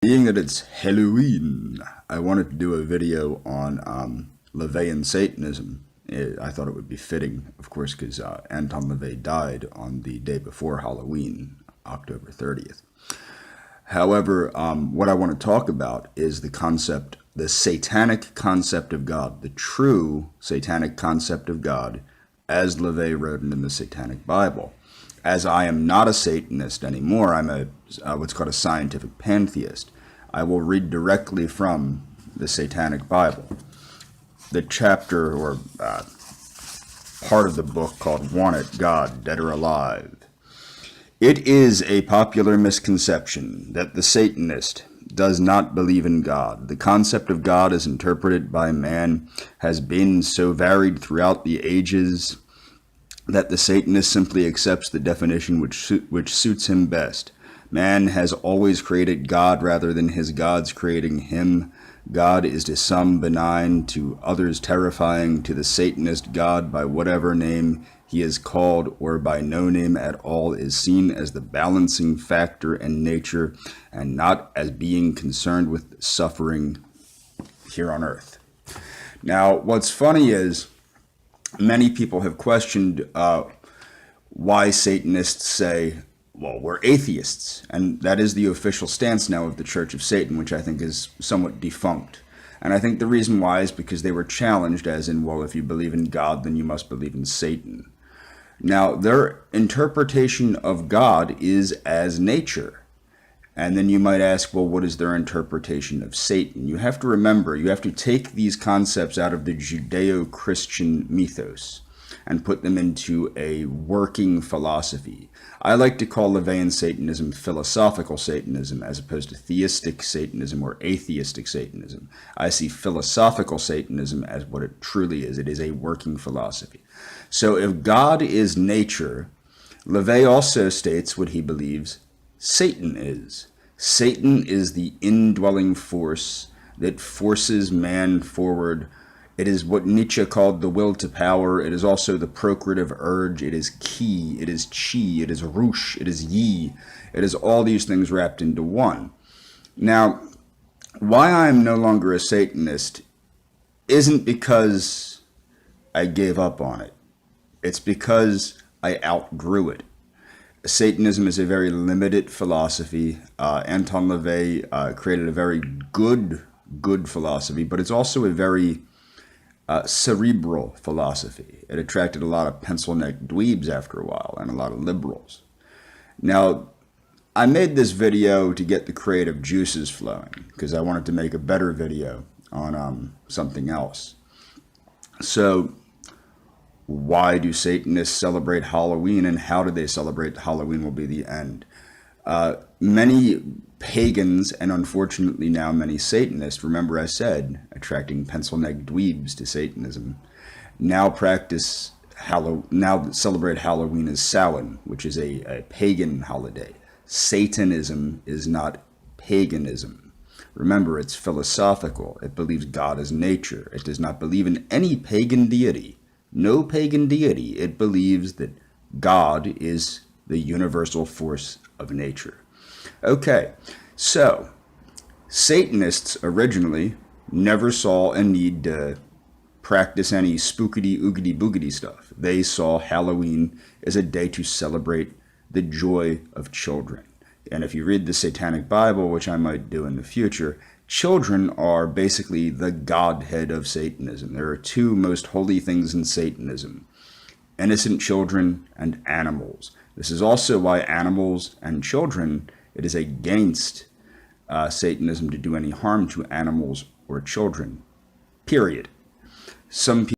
Being that it's Halloween, I wanted to do a video on LaVeyan Satanism. I thought it would be fitting, of course, because Anton LaVey died on the day before Halloween, October 30th. However, what I want to talk about is the concept, the satanic concept of God, the true satanic concept of God, as LaVey wrote it in the Satanic Bible. As I am not a Satanist anymore, I'm a what's called a scientific pantheist. I will read directly from the Satanic Bible. The chapter or part of the book called Want It, God, Dead or Alive. It is a popular misconception that the Satanist does not believe in God. The concept of God as interpreted by man has been so varied throughout the ages that the Satanist simply accepts the definition which suits him best. Man has always created God rather than his gods creating him. God is to some benign, to others terrifying. To the Satanist, God, by whatever name he is called or by no name at all, is seen as the balancing factor in nature and not as being concerned with suffering here on earth. Now, what's funny is many people have questioned why Satanists say, well, we're atheists. And that is the official stance now of the Church of Satan, which I think is somewhat defunct. And I think the reason why is because they were challenged as in, well, if you believe in God, then you must believe in Satan. Now, their interpretation of God is as nature. And then you might ask, well, what is their interpretation of Satan? You have to remember, you have to take these concepts out of the Judeo-Christian mythos and put them into a working philosophy. I like to call LaVeyan Satanism philosophical Satanism as opposed to theistic Satanism or atheistic Satanism. I see philosophical Satanism as what it truly is. It is a working philosophy. So if God is nature, LaVey also states what he believes Satan is. Satan is the indwelling force that forces man forward. It is what Nietzsche called the will to power. It is also the procreative urge. It is ki. It is chi. It is rush. It is yi. It is all these things wrapped into one. Now, why I am no longer a Satanist isn't because I gave up on it. It's because I outgrew it. Satanism is a very limited philosophy. Anton LaVey created a very good philosophy, but it's also a very cerebral philosophy. It attracted a lot of pencil-neck dweebs after a while and a lot of liberals. Now, I made this video to get the creative juices flowing because I wanted to make a better video on something else. So, why do Satanists celebrate Halloween, and how do they celebrate Halloween will be the end. Many pagans, and unfortunately now many Satanists, remember I said, attracting pencil-neck dweebs to Satanism, now celebrate Halloween as Samhain, which is a pagan holiday. Satanism is not paganism. Remember, it's philosophical. It believes God is nature. It does not believe in any pagan deity. No pagan deity. It believes that God is the universal force of nature. Okay, so Satanists originally never saw a need to practice any spookity, oogity, boogity stuff. They saw Halloween as a day to celebrate the joy of children. And if you read the Satanic Bible, which I might do in the future, children are basically the godhead of Satanism. There are two most holy things in Satanism: innocent children and animals. This is also why animals and children, it is against Satanism to do any harm to animals or children, period. Some people